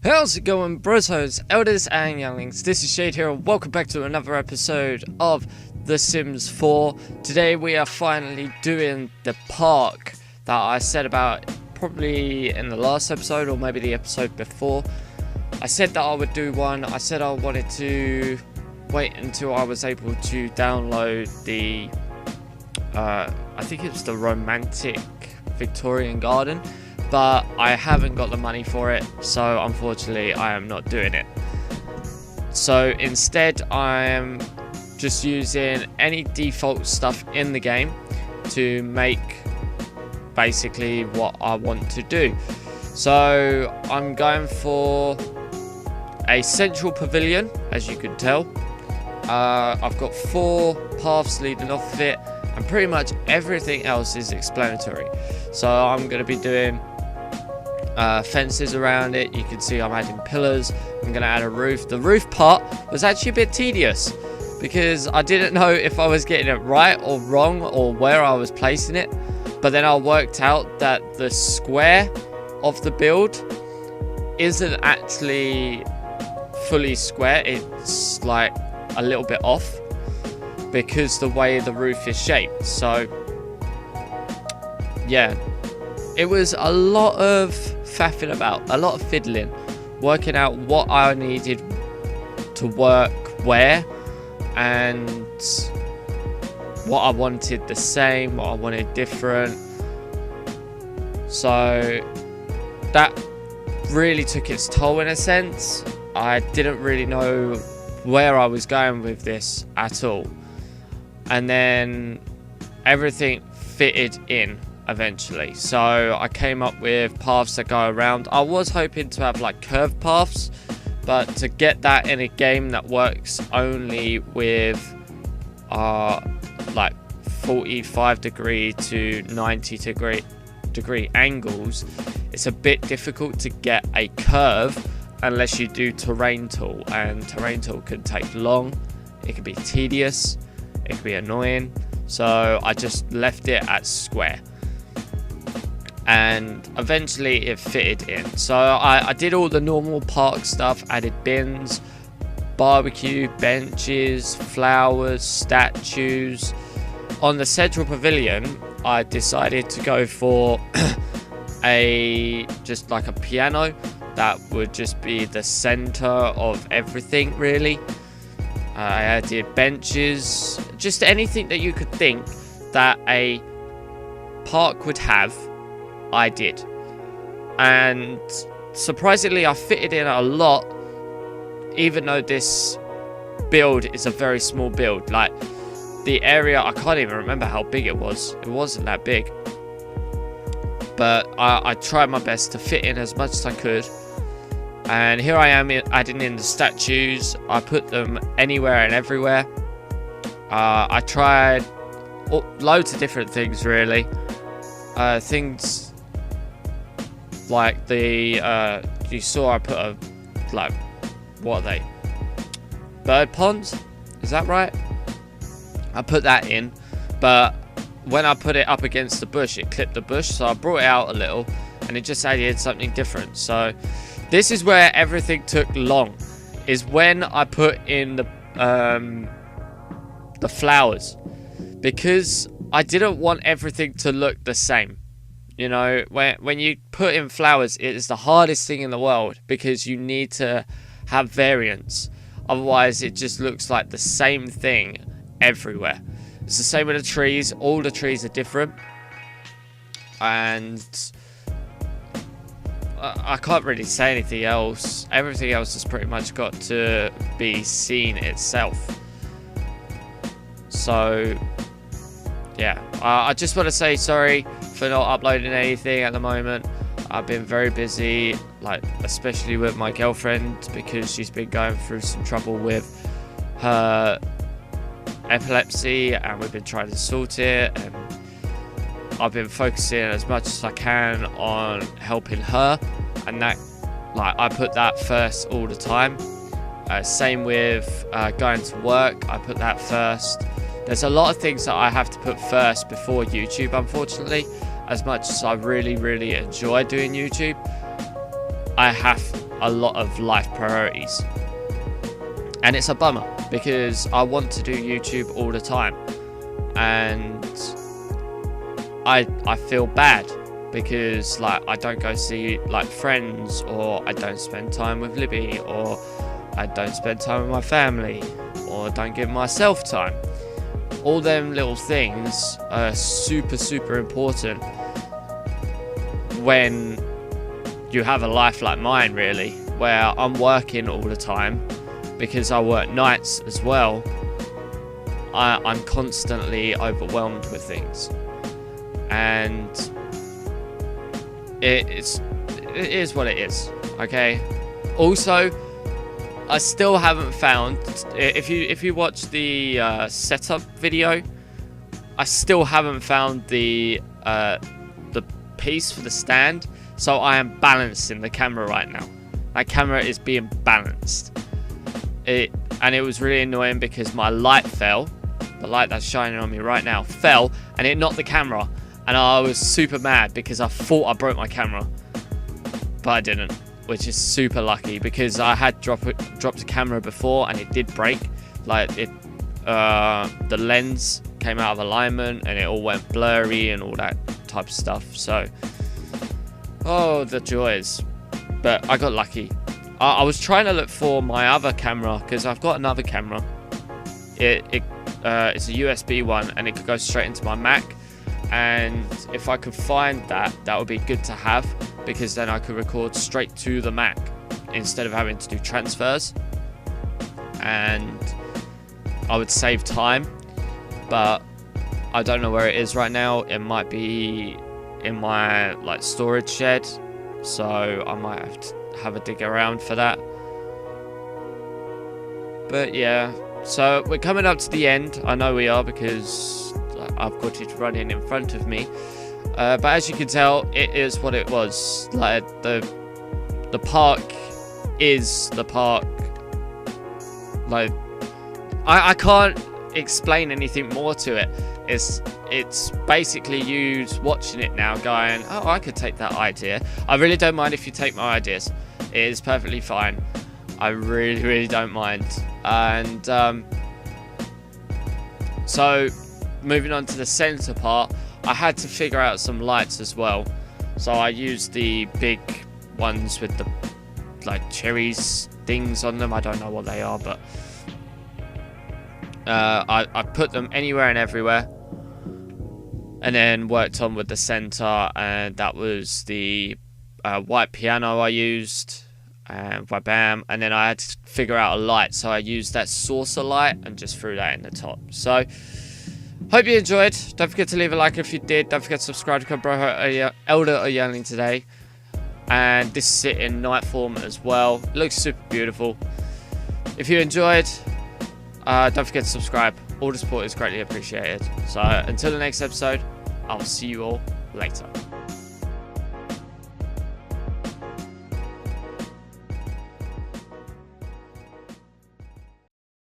How's it going, brosos, elders and younglings? This is Shade here and welcome back to another episode of The Sims 4. Today we are finally doing the park that I said about probably in the last episode or maybe the episode before. I said that I would do one. I said I wanted to wait until I was able to download the I think it's the romantic Victorian garden, but I haven't got the money for it, so unfortunately I am not doing it. So instead I am just using any default stuff in the game to make basically what I want to do. So I'm going for a central pavilion, as you can tell. I've got 4 paths leading off of it, and pretty much everything else is explanatory. So I'm going to be doing fences around it. You can see I'm adding pillars. I'm going to add a roof. The roof part was actually a bit tedious because I didn't know if I was getting it right or wrong or where I was placing it. But then I worked out that the square of the build isn't actually fully square. It's like a little bit off because the way the roof is shaped. So yeah, it was a lot of faffing about, a lot of fiddling, working out what I needed to work where and what I wanted the same, what I wanted different. So that really took its toll in a sense. I didn't really know where I was going with this at all. And then everything fitted in eventually. So I came up with paths that go around. I was hoping to have like curved paths, but to get that in a game that works only with like 45 degree to 90 degree angles, it's a bit difficult to get a curve unless you do terrain tool, and terrain tool can take long, it can be tedious, it can be annoying. So I just left it at square, and eventually it fitted in. So I did all the normal park stuff, added bins, barbecue, benches, flowers, statues. On the central pavilion, I decided to go for just like a piano that would just be the center of everything really. I added benches, just anything that you could think that a park would have, I did. And surprisingly, I fitted in a lot, even though this build is a very small build. Like the area, I can't even remember how big it was. It wasn't that big. But I tried my best to fit in as much as I could. And here I am adding in the statues. I put them anywhere and everywhere. I tried loads of different things really. Things like the you saw I put like, what are they? Bird ponds? Is that right? I put that in, but when I put it up against the bush, it clipped the bush. So I brought it out a little, and it just added something different. So this is where everything took long, is when I put in the flowers, because I didn't want everything to look the same. You know, when you put in flowers, it is the hardest thing in the world because you need to have variance. Otherwise, it just looks like the same thing everywhere. It's the same with the trees. All the trees are different, and I can't really say anything else. Everything else has pretty much got to be seen itself. So yeah, I just want to say sorry for not uploading anything at the moment. I've been very busy, like especially with my girlfriend, because she's been going through some trouble with her epilepsy, and we've been trying to sort it, and I've been focusing as much as I can on helping her, and that, like, I put that first all the time. Same with going to work, I put that first. There's a lot of things that I have to put first before YouTube, unfortunately. As much as I really enjoy doing YouTube, a lot of life priorities. And it's a bummer because I want to do YouTube all the time, and I feel bad because like I don't go see like friends, or I don't spend time with Libby, or I don't spend time with my family, or don't give myself time. All them little things are super important when you have a life like mine, really, where I'm working all the time because I work nights as well. I'm constantly overwhelmed with things, and it is what it is. Okay. Also, I still haven't found, if you watch the setup video, I still haven't found the piece for the stand, so I am balancing the camera right now. My camera is being balanced. And it was really annoying because my light fell. The light that's shining on me right now fell, and it knocked the camera, and I was super mad because I thought I broke my camera, but I didn't, which is super lucky because I had dropped a camera before and it did break. Like the lens came out of alignment and it all went blurry and all that type of stuff. So, oh, the joys. But I got lucky. I was trying to look for my other camera because I've got another camera. It's a USB one and it could go straight into my Mac. And if I could find that would be good to have, because then I could record straight to the Mac instead of having to do transfers, and I would save time. But I don't know where it is right now. It might be in my like storage shed, so I might have to have a dig around for that. But yeah, so we're coming up to the end. I know we are, because I've got it running in front of me. But as you can tell, it is what it was. Like the park is the park. Like I can't explain anything more to it. It's basically you watching it now going, oh, I could take that idea. I really don't mind if you take my ideas. It is perfectly fine. I really don't mind. And so moving on to the center part, I had to figure out some lights as well. So I used the big ones with the like cherries things on them. I don't know what they are, but I put them anywhere and everywhere, and then worked on with the center, and that was the white piano I used, and bam, and then I had to figure out a light, so I used that saucer light and just threw that in the top. So hope you enjoyed. Don't forget to leave a like if you did. Don't forget to subscribe to become Bro Elder or Youngling today. And this is it in night form as well. It looks super beautiful. If you enjoyed, don't forget to subscribe. All the support is greatly appreciated. So until the next episode, I'll see you all later.